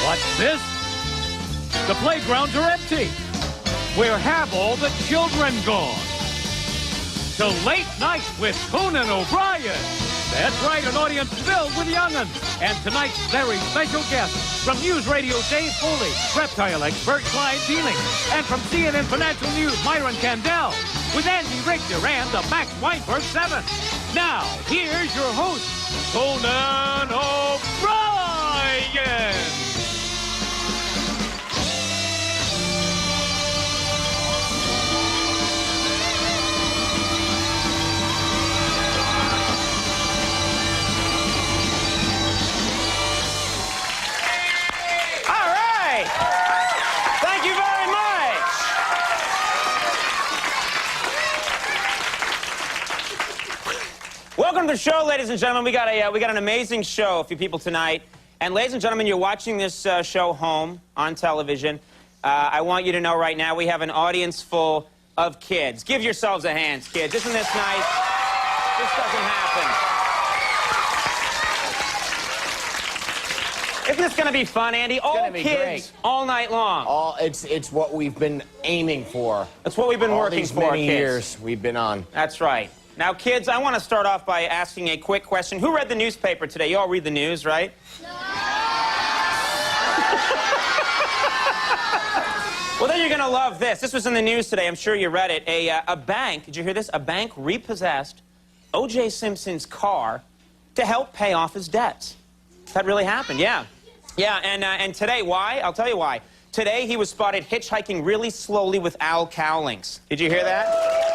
What's this? The playgrounds are empty. Where have all the children gone? To Late Night with Conan O'Brien. That's right, an audience filled with young'uns. And tonight's very special guest from News Radio, Dave Foley, reptile expert Clyde Dealing, and from CNN Financial News, Myron Kandel, with Andy Richter and the Max Weinberg 7. Now, here's your host, Conan O'Brien. Welcome to the show, ladies and gentlemen. We got an amazing show for you people tonight. And ladies and gentlemen, you're watching this show home on television. I want you to know right now we have an audience full of kids. Give yourselves a hand, kids. Isn't this nice? This doesn't happen. Isn't this going to be fun, Andy? All kids, great. All night long. It's what we've been aiming for. That's what we've been working for, many years we've been on. That's right. Now, kids, I want to start off by asking a quick question. Who read the newspaper today? You all read the news, right? No! Well, then you're going to love this. This was in the news today. I'm sure you read it. A bank, did you hear this? A bank repossessed O.J. Simpson's car to help pay off his debts. That really happened, yeah. Yeah, and today, why? I'll tell you why. Today, he was spotted hitchhiking really slowly with Al Cowlings. Did you hear that?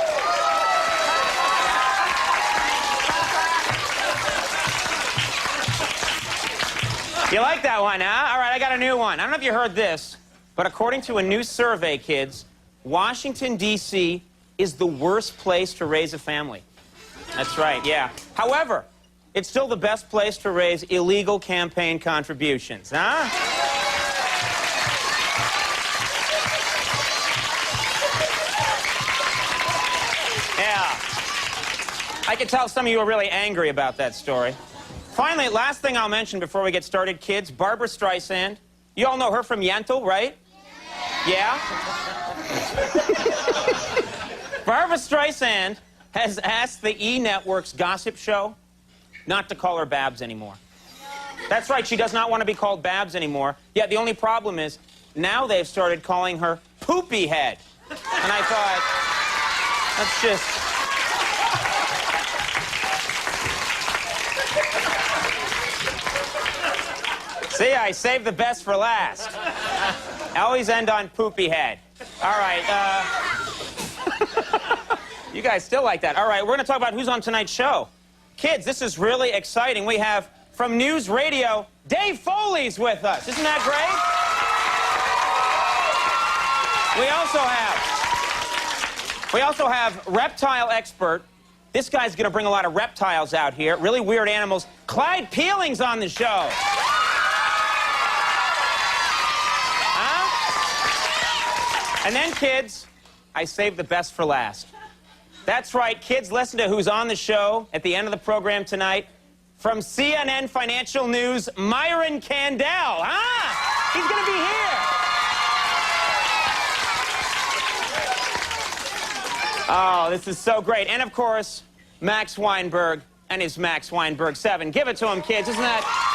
You like that one, huh? All right, I got a new one. I don't know if you heard this, but according to a new survey, kids, Washington, D.C. is the worst place to raise a family. That's right, yeah. However, it's still the best place to raise illegal campaign contributions, huh? Yeah. I can tell some of you are really angry about that story. Finally, last thing I'll mention before we get started, kids, Barbra Streisand. You all know her from Yentl, right? Yeah? Barbra Streisand has asked the E! Network's gossip show not to call her Babs anymore. That's right, she does not want to be called Babs anymore. Yeah, the only problem is now they've started calling her Poopy Head. And I thought, that's just... See, I saved the best for last. I always end on Poopy Head. All right, you guys still like that. All right, we're going to talk about who's on tonight's show. Kids, this is really exciting. We have, from News Radio, Dave Foley's with us. Isn't that great? We also have reptile expert. This guy's going to bring a lot of reptiles out here, really weird animals. Clyde Peeling's on the show. And then, kids, I saved the best for last. That's right, kids, listen to who's on the show at the end of the program tonight. From CNN Financial News, Myron Kandel, huh? He's going to be here. Oh, this is so great. And, of course, Max Weinberg and his Max Weinberg 7. Give it to him, kids. Isn't that...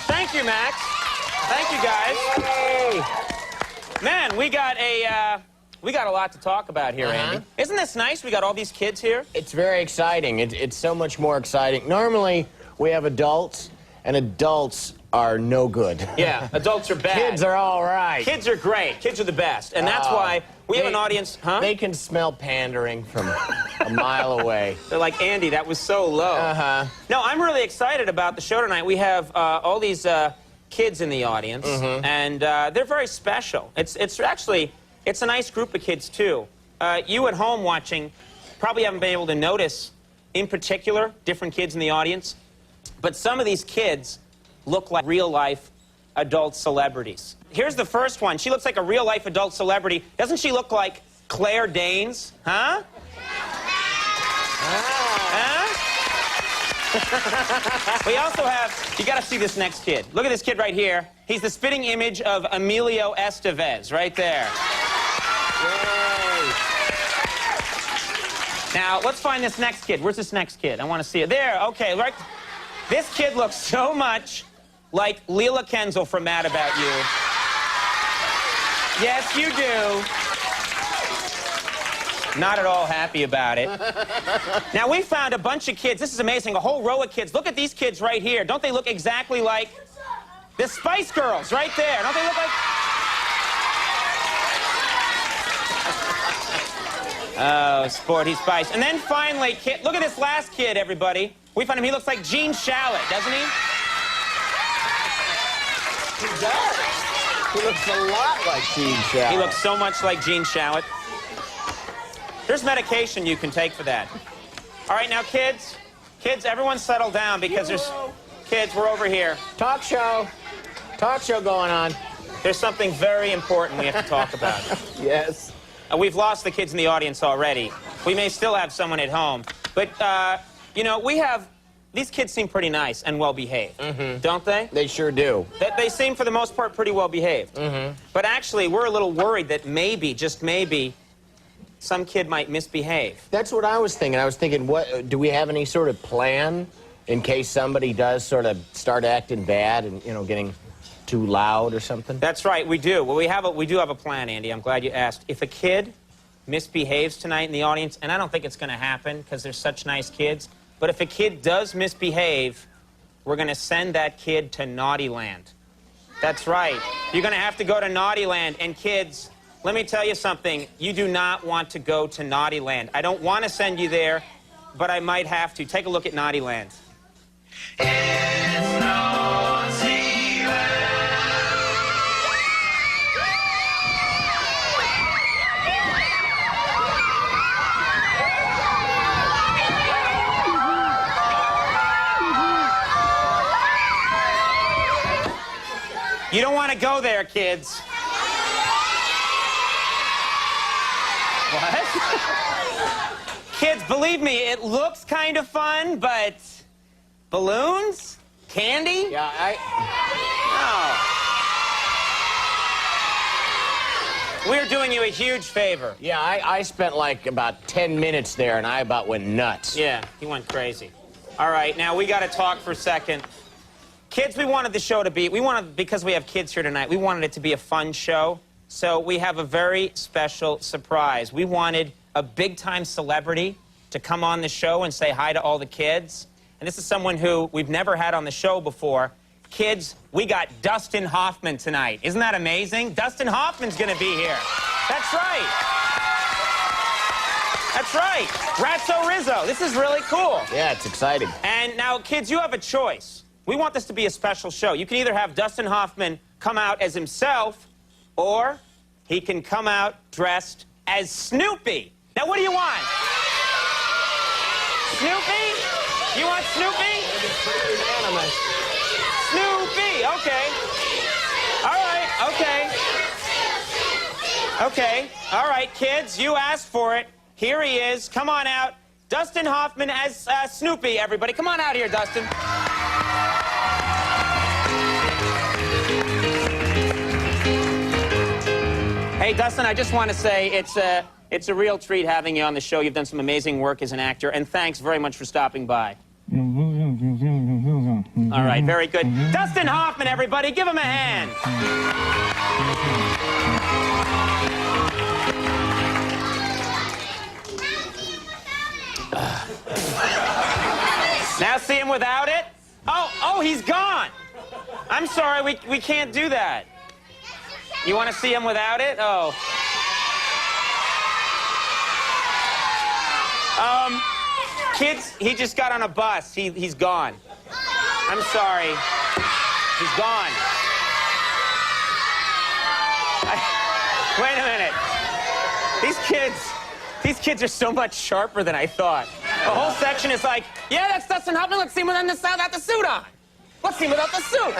Thank you, Max. Thank you, guys. Yay. Man, we got a lot to talk about here, Andy. Isn't this nice? We got all these kids here. It's very exciting. It's so much more exciting. Normally, we have adults, and adults are no good. Yeah, adults are bad. Kids are all right. Kids are great. Kids are the best. And that's why we have an audience, huh? They can smell pandering from a mile away. They're like, Andy, that was so low. No, I'm really excited about the show tonight. We have all these kids in the audience, and they're very special. It's a nice group of kids, too. You at home watching probably haven't been able to notice, in particular, different kids in the audience. But some of these kids look like real-life adult celebrities. Here's the first one. She looks like a real-life adult celebrity. Doesn't she look like Claire Danes? Huh? Huh? We also have, you gotta see this next kid. Look at this kid right here. He's the spitting image of Emilio Estevez, right there. Yay. Now, let's find this next kid. Where's this next kid? I want to see it. There, okay, right. This kid looks so much like Leela Kenzel from Mad About You. Yes, you do. Not at all happy about it. Now, we found a bunch of kids. This is amazing, a whole row of kids. Look at these kids right here. Don't they look exactly like the Spice Girls right there? Don't they look like... Oh, sporty Spice. And then finally, look at this last kid, everybody. We found him. He looks like Gene Shalit, doesn't he? He does. He looks a lot like Gene Shalit. He looks so much like Gene Shalit. There's medication you can take for that. All right, now, kids, everyone settle down because there's... Kids, we're over here. Talk show going on. There's something very important we have to talk about. Yes. We've lost the kids in the audience already. We may still have someone at home. But, you know, these kids seem pretty nice and well-behaved, don't they? They sure do. They seem, for the most part, pretty well-behaved. But actually, we're a little worried that maybe, just maybe, some kid might misbehave. That's what I was thinking. I was thinking, what do we have any sort of plan in case somebody does sort of start acting bad and, you know, getting too loud or something? That's right, we do. Well, we do have a plan, Andy. I'm glad you asked. If a kid misbehaves tonight in the audience, and I don't think it's going to happen because they're such nice kids, but if a kid does misbehave, we're going to send that kid to Naughty Land. That's right. You're going to have to go to Naughty Land. And kids, let me tell you something. You do not want to go to Naughty Land. I don't want to send you there, but I might have to. Take a look at Naughty Land. It's Naughty Land. You don't want to go there, kids. What? Kids, believe me, it looks kind of fun, but balloons? Candy? Yeah, No. We're doing you a huge favor. Yeah, I spent like about 10 minutes there, and I about went nuts. Yeah, he went crazy. All right, now we got to talk for a second. Kids, we wanted the show to be, because we have kids here tonight, we wanted it to be a fun show. So we have a very special surprise. We wanted a big-time celebrity to come on the show and say hi to all the kids. And this is someone who we've never had on the show before. Kids, we got Dustin Hoffman tonight. Isn't that amazing? Dustin Hoffman's going to be here. That's right. That's right. Ratso Rizzo. This is really cool. Yeah, it's exciting. And now, kids, you have a choice. We want this to be a special show. You can either have Dustin Hoffman come out as himself, or he can come out dressed as Snoopy. Now, what do you want? Snoopy? You want Snoopy? Snoopy, okay. All right, okay. Okay, all right, kids, you asked for it. Here he is. Come on out. Dustin Hoffman as Snoopy, everybody. Come on out here, Dustin. Hey, Dustin, I just want to say it's a real treat having you on the show. You've done some amazing work as an actor, and thanks very much for stopping by. All right, very good. Dustin Hoffman, everybody, give him a hand. Now see him without it? Oh, he's gone. I'm sorry, we can't do that. You want to see him without it? Oh. Kids, he just got on a bus. He's gone. I'm sorry. He's gone. Wait a minute. These kids are so much sharper than I thought. The whole section is like, yeah, that's Dustin Hoffman. Let's see him without the suit on. Let's see without the suit.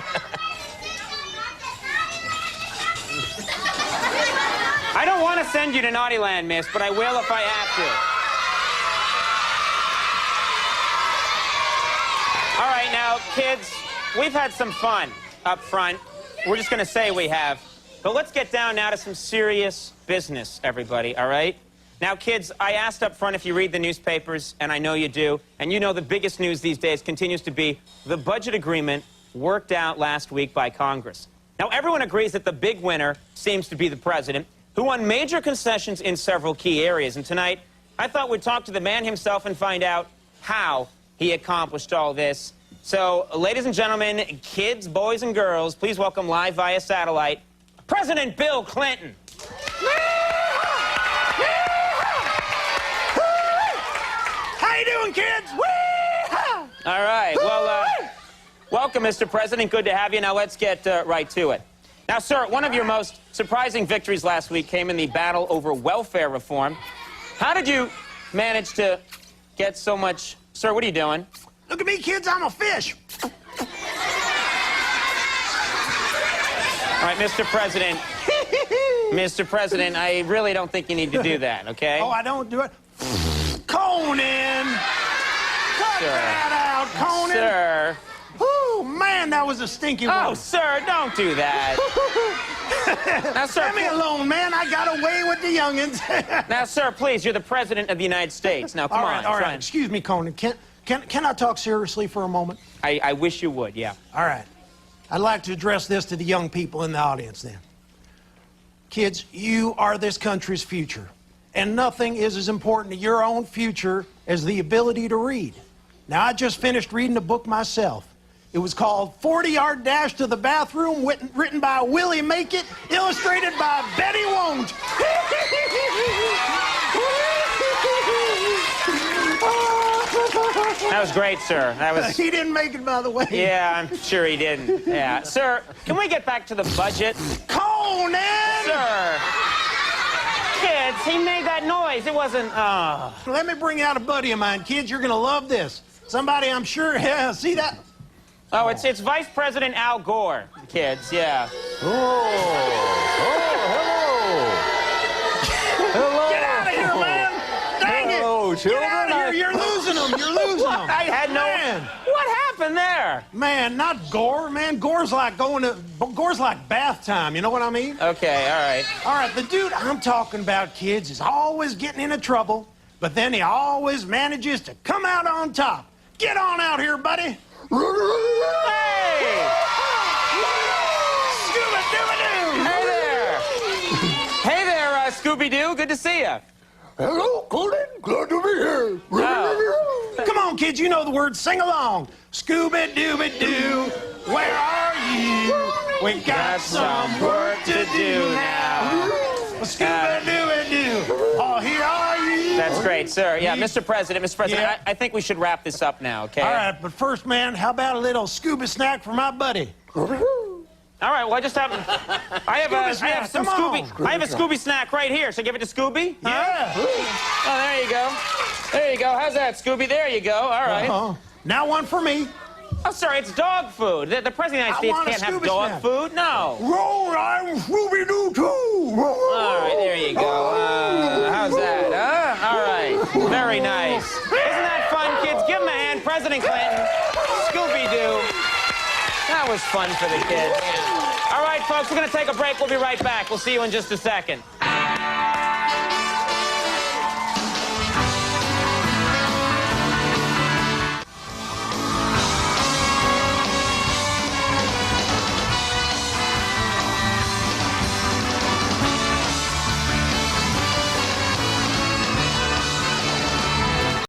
I don't want to send you to Naughty Land, miss, but I will if I have to. All right, now, kids, we've had some fun up front. We're just going to say we have. But let's get down now to some serious business, everybody, all right? Now, kids, I asked up front if you read the newspapers, and I know you do. And you know the biggest news these days continues to be the budget agreement worked out last week by Congress. Now, everyone agrees that the big winner seems to be the president, who won major concessions in several key areas. And tonight, I thought we'd talk to the man himself and find out how he accomplished all this. So, ladies and gentlemen, kids, boys and girls, please welcome live via satellite, President Bill Clinton. How you doing, kids? All right, well, welcome, Mr. President. Good to have you. Now, let's get right to it. Now, sir, one of your most surprising victories last week came in the battle over welfare reform. How did you manage to get so much... Sir, what are you doing? Look at me, kids. I'm a fish. All right, Mr. President. Mr. President, I really don't think you need to do that, okay? Oh, I don't do it. Conan! Cut that out, Conan! Sir. Oh, man, that was a stinky one. Oh, sir, don't do that. Now, sir, Let me alone, man. I got away with the youngins. now, sir, please, you're the President of the United States. Now, come on. All right. try and- Excuse me, Conan. Can I talk seriously for a moment? I wish you would, yeah. All right. I'd like to address this to the young people in the audience then. Kids, you are this country's future. And nothing is as important to your own future as the ability to read. Now, I just finished reading a book myself. It was called 40-Yard Dash to the Bathroom, written by Willie Make It, illustrated by Betty Won't. That was great, sir. That was... He didn't make it, by the way. Yeah, I'm sure he didn't. Yeah. Sir, can we get back to the budget? Conan! Sir! Kids, he made that noise. It wasn't, Let me bring out a buddy of mine. Kids, you're going to love this. Somebody I'm sure, yeah, see that? Oh, it's Vice President Al Gore, kids, yeah. Hello. Get out of here, man! Dang Hello, it! children. Get out of here! You're losing them! You're losing them! I had no... Man. What happened there? Man, not Gore, man. Gore's like bath time, you know what I mean? Okay, all right. All right, the dude I'm talking about, kids, is always getting into trouble, but then he always manages to come out on top. Get on out here, buddy! Hey! Scooby-Dooby-Doo! Hey there! Hey there, Scooby-Doo. Good to see you. Hello, Conan. Glad to be here. Oh. Come on, kids, you know the words. Sing along. Scooby-Dooby-Doo, where are you? We got some work to do now. Scooby-Dooby-Doo, oh, here are you? That's great, sir. Yeah, Mr. President, Yeah. I think we should wrap this up now, okay? All right, but first, man, how about a little Scooby snack for my buddy? All right, well, I just have... I have some come Scooby... on. I have a Scooby snack right here. So give it to Scooby? Huh? Yeah. Oh, there you go. There you go. How's that, Scooby? There you go. All right. Now one for me. Oh, sorry, it's dog food. The President of the United want a States can't have Scooby dog snack. food. No. Roll, I'm Scooby-Doo, too. All right, there you go. How's that? All right. Very nice. Isn't that fun, kids? Give him a hand. President Clinton. Scooby-Doo. That was fun for the kids. All right, folks, we're going to take a break. We'll be right back. We'll see you in just a second.